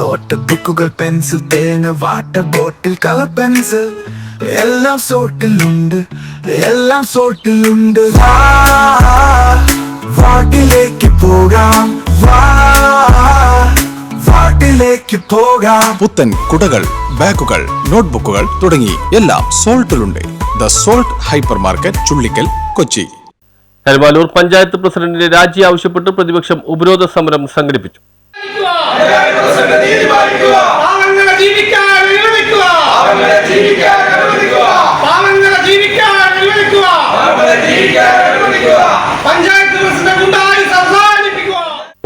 Not ബുക്കുകൾ pencil തേങ്ങ water bottle colour pencil എല്ലാം സോട്ടിലുണ്ട് വാട്ടിലേക്ക് പോകാം വാട്ടിലേക്ക് പോകാം. പുത്തൻ കുടകൾ, ബാഗുകൾ, നോട്ട്ബുക്കുകൾ തുടങ്ങി എല്ലാം സോൾട്ടിലുണ്ട്. The Salt hypermarket, Chullickal, Kochi. Karumalloor panchayat പ്രസിഡന്റിന്റെ രാജി ആവശ്യപ്പെട്ട് പ്രതിപക്ഷം ഉപരോധ സമരം സംഘടിപ്പിച്ചു.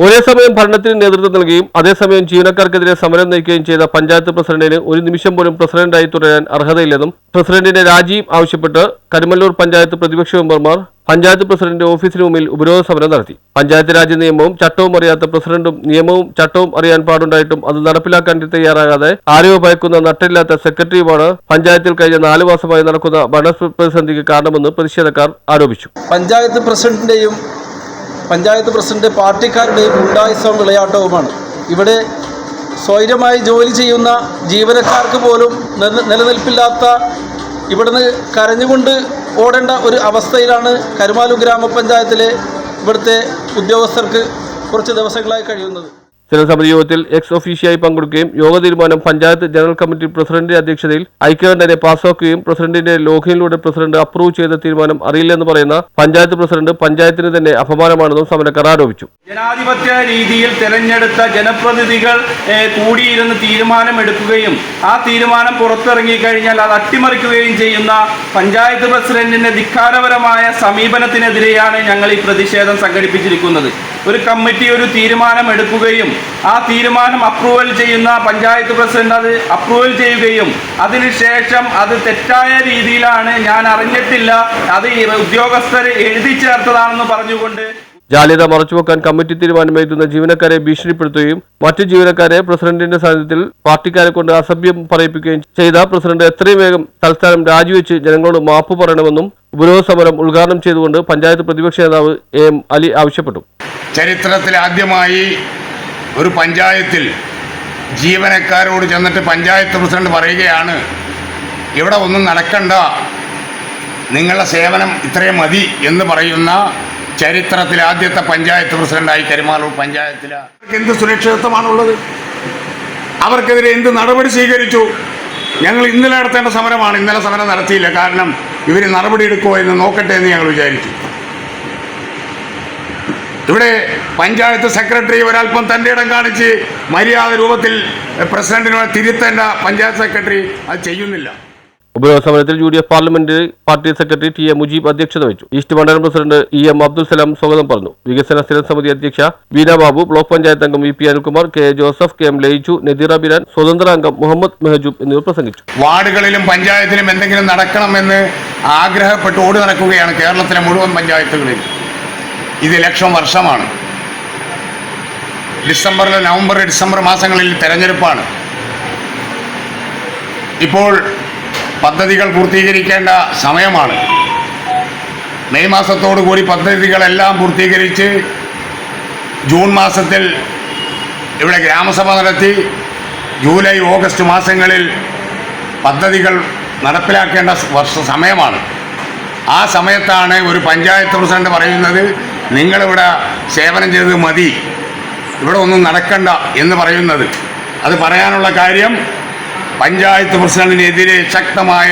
ഒരേ സമയം ഭരണത്തിന് നേതൃത്വം നൽകുകയും അതേസമയം ജീവനക്കാർക്കെതിരെ സമരം നയിക്കുകയും ചെയ്ത പഞ്ചായത്ത് പ്രസിഡന്റിന് ഒരു നിമിഷം പോലും പ്രസിഡന്റായി തുടരാൻ അർഹതയില്ലെന്നും പ്രസിഡന്റിന്റെ രാജിയും ആവശ്യപ്പെട്ട് കരുമല്ലൂർ പഞ്ചായത്ത് പ്രതിപക്ഷ മെമ്പർമാർ പഞ്ചായത്ത് പ്രസിഡന്റ് ഓഫീസിന് മുമ്പിൽ ഉപരോധ സമരം നടത്തി. പഞ്ചായത്ത് രാജ് നിയമവും ചട്ടവും അറിയാത്ത പ്രസിഡന്റും നിയമവും ചട്ടവും അറിയാൻ പാടുണ്ടായിട്ടും അത് നടപ്പിലാക്കാൻ തയ്യാറാകാതെ ആരെയോ ഭയക്കുന്ന നട്ടില്ലാത്ത സെക്രട്ടറിയുമാണ് പഞ്ചായത്തിൽ കഴിഞ്ഞ 4 മാസമായി നടക്കുന്ന ഭരണ പ്രതിസന്ധിക്ക് കാരണമെന്ന് പ്രതിഷേധക്കാർ ആരോപിച്ചു. പഞ്ചായത്ത് പ്രസിഡന്റ് പാർട്ടിക്കാരുടെയും ഗുണ്ടായിസവും വിളയാട്ടവുമാണ്. ഇവിടെ സ്വൈര്യമായി ജോലി ചെയ്യുന്ന ജീവനക്കാർക്ക് പോലും നിലനിൽപ്പില്ലാത്ത, ഇവിടുന്ന് കരഞ്ഞുകൊണ്ട് ഓടേണ്ട ഒരു അവസ്ഥയിലാണ് കരുമാലൂർ ഗ്രാമപഞ്ചായത്തിലെ ഇവിടുത്തെ ഉദ്യോഗസ്ഥർക്ക് കുറച്ച് ദിവസങ്ങളായി കഴിയുന്നത്. ജനസമിതി യോഗത്തിൽ എക്സ് ഒഫീഷ്യായി പങ്കെടുക്കുകയും യോഗ തീരുമാനം പഞ്ചായത്ത് ജനറൽ കമ്മിറ്റി പ്രസിഡന്റിന്റെ അധ്യക്ഷതയിൽ ഐക്യകണ്ഠേന പാസ്സാക്കുകയും പ്രസിഡന്റിന്റെ ലോഗിനിലൂടെ പ്രസിഡന്റ് അപ്രൂവ് ചെയ്ത തീരുമാനം അറിയില്ലെന്ന് പറയുന്ന പഞ്ചായത്ത് പ്രസിഡന്റ് പഞ്ചായത്തിന് തന്നെ അപമാനമാണെന്നും സമരക്കാർ ആരോപിച്ചു. ജനാധിപത്യ രീതിയിൽ തെരഞ്ഞെടുത്ത ജനപ്രതിനിധികൾ കൂടിയിരുന്ന് തീരുമാനമെടുക്കുകയും ആ തീരുമാനം പുറത്തിറങ്ങിക്കഴിഞ്ഞാൽ അത് അട്ടിമറിക്കുകയും ചെയ്യുന്ന പഞ്ചായത്ത് പ്രസിഡന്റിന്റെ ധിക്കാരപരമായ സമീപനത്തിനെതിരെയാണ് ഞങ്ങൾ ഈ പ്രതിഷേധം സംഘടിപ്പിച്ചിരിക്കുന്നത്. ഒരു കമ്മിറ്റി ഒരു തീരുമാനം എടുക്കുകയും ആ തീരുമാനം അപ്രൂവൽ ചെയ്യുന്ന പഞ്ചായത്ത് പ്രസിഡന്റ് അത് അപ്രൂവൽ ചെയ്യുകയും അതിനുശേഷം അത് തെറ്റായ രീതിയിലാണ്, ഞാൻ അറിഞ്ഞിട്ടില്ല, അത് ഉദ്യോഗസ്ഥർ എഴുതി ചേർത്തതാണെന്ന് പറഞ്ഞുകൊണ്ട് ജാള്യത മറച്ചുവെക്കാൻ കമ്മിറ്റി തീരുമാനമെഴുതുന്ന ജീവനക്കാരെ ഭീഷണിപ്പെടുത്തുകയും മറ്റു ജീവനക്കാരെ പ്രസിഡന്റിന്റെ സാന്നിധ്യത്തിൽ പാർട്ടിക്കാരെ കൊണ്ട് അസഭ്യം പറയിപ്പിക്കുകയും ചെയ്ത പ്രസിഡന്റ് എത്രയും വേഗം തൽസ്ഥാനം രാജിവെച്ച് ജനങ്ങളോട് മാപ്പ് പറയണമെന്നും ഉപരോധ സമരം ഉദ്ഘാടനം ചെയ്തുകൊണ്ട് പഞ്ചായത്ത് പ്രതിപക്ഷ നേതാവ് എം അലി ആവശ്യപ്പെട്ടു. ചരിത്രത്തിൽ ആദ്യമായി ഒരു പഞ്ചായത്തിൽ ജീവനക്കാരോട് ചെന്നിട്ട് പഞ്ചായത്ത് പ്രസിഡന്റ് പറയുകയാണ്, ഇവിടെ ഒന്നും നടക്കണ്ട, നിങ്ങളുടെ സേവനം ഇത്രയും മതി എന്ന് പറയുന്ന ചരിത്രത്തിലെ ആദ്യത്തെ പഞ്ചായത്ത് പ്രസിഡന്റായി കരുമാലൂർ പഞ്ചായത്തിൽ എന്ത് സുരക്ഷിതത്വമാണുള്ളത്? അവർക്കെതിരെ എന്ത് നടപടി സ്വീകരിച്ചു? ഞങ്ങൾ ഇന്നലെ നടത്തേണ്ട സമരമാണ്, ഇന്നലെ സമരം നടത്തിയില്ല. കാരണം ഇവർ നടപടി എടുക്കുമോ എന്ന് നോക്കട്ടെ എന്ന് ഞങ്ങൾ വിചാരിച്ചു. ഇവിടെ പഞ്ചായത്ത് സെക്രട്ടറി ഒരൽപ്പം തൻ്റെ ഇടം കാണിച്ച് മര്യാദ രൂപത്തിൽ പ്രസിഡന്റിനോട് തിരുത്തേണ്ട പഞ്ചായത്ത് സെക്രട്ടറി അത് ചെയ്യുന്നില്ല. ഉപരോധ സമരത്തിൽ UDF parliamentary party secretary T A Mujeeb അധ്യക്ഷത വഹിച്ചു. ഈസ്റ്റ് മണ്ഡലം പ്രസിഡന്റ് EM അബ്ദുൽ സലാം സ്വാഗതം പറഞ്ഞു. വികസന സ്ഥിര സമിതി അധ്യക്ഷ വീണ ബാബു, ബ്ലോക്ക് പഞ്ചായത്ത് അംഗം VP Anilkumar, KA Joseph, KM ലയിച്ചു, നദീറ ബിരാൻ, സ്വതന്ത്ര അംഗം മുഹമ്മദ് മെഹജൂബ് എന്നിവർ പ്രസംഗിച്ചു. വാർഡുകളിലും പഞ്ചായത്തിലും എന്തെങ്കിലും നടക്കണമെന്ന് ആഗ്രഹപ്പെട്ട് ഓടി നടക്കുകയാണ് കേരളത്തിലെ മുഴുവൻ പഞ്ചായത്തുകളിൽ. ഇത് ഇലക്ഷൻ വർഷമാണ്. നവംബർ ഡിസംബർ മാസങ്ങളിൽ തെരഞ്ഞെടുപ്പാണ്. ഇപ്പോൾ പദ്ധതികൾ പൂർത്തീകരിക്കേണ്ട സമയമാണ്. മെയ് മാസത്തോടു കൂടി പദ്ധതികളെല്ലാം പൂർത്തീകരിച്ച് ജൂൺ മാസത്തിൽ ഇവിടെ ഗ്രാമസഭ നടത്തി ജൂലൈ ഓഗസ്റ്റ് മാസങ്ങളിൽ പദ്ധതികൾ നടപ്പിലാക്കേണ്ട സമയമാണ്. ആ സമയത്താണ് ഒരു പഞ്ചായത്ത് പ്രസിഡന്റ് പറയുന്നത്, നിങ്ങളിവിടെ സേവനം ചെയ്തത് മതി, ഇവിടെ ഒന്നും നടക്കണ്ട എന്ന് പറയുന്നത്. അത് പറയാനുള്ള കാര്യം പഞ്ചായത്ത് പ്രസിഡന്റിനെതിരെ ശക്തമായ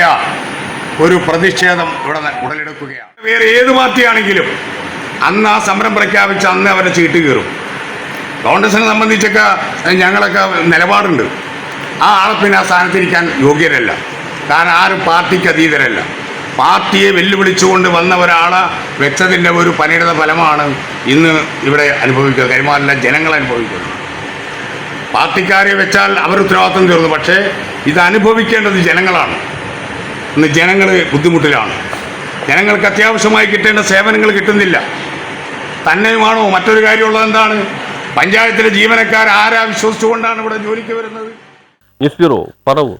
ഒരു പ്രതിഷേധം ഇവിടെ ഉടലെടുക്കുകയാണ്. വേറെ ഏത് പാർട്ടിയാണെങ്കിലും അന്ന് ആ സമരം പ്രഖ്യാപിച്ച് അന്ന് അവരെ ചീട്ട് കീറും. കോൺഗ്രസിനെ സംബന്ധിച്ചൊക്കെ ഞങ്ങളൊക്കെ നിലപാടുണ്ട്. ആ ആളെ പിന്നെ ആ സ്ഥാനത്തിരിക്കാൻ യോഗ്യരല്ല. കാരണം ആരും പാർട്ടിക്ക് അതീതരല്ല. പാർട്ടിയെ വെല്ലുവിളിച്ചുകൊണ്ട് വന്ന ഒരാളെ വെച്ചതിൻ്റെ ഒരു പണിയുടെ ഫലമാണ് ഇന്ന് ഇവിടെ അനുഭവിക്കുക, കരുമാലിലെ ജനങ്ങൾ അനുഭവിക്കുന്നത്. പാർട്ടിക്കാരെ വെച്ചാൽ അവർ ഉത്തരവാദിത്വം തീർന്നു. പക്ഷേ ഇത് അനുഭവിക്കേണ്ടത് ജനങ്ങളാണ്. ഇന്ന് ജനങ്ങൾ ബുദ്ധിമുട്ടിലാണ്. ജനങ്ങൾക്ക് അത്യാവശ്യമായി കിട്ടേണ്ട സേവനങ്ങൾ കിട്ടുന്നില്ല. തന്നെയുമാണോ മറ്റൊരു കാര്യമുള്ളത്? എന്താണ് പഞ്ചായത്തിലെ ജീവനക്കാർ ആരാ വിശ്വസിച്ചുകൊണ്ടാണ് ഇവിടെ ജോലിക്ക് വരുന്നത്? News bureau, Paravur.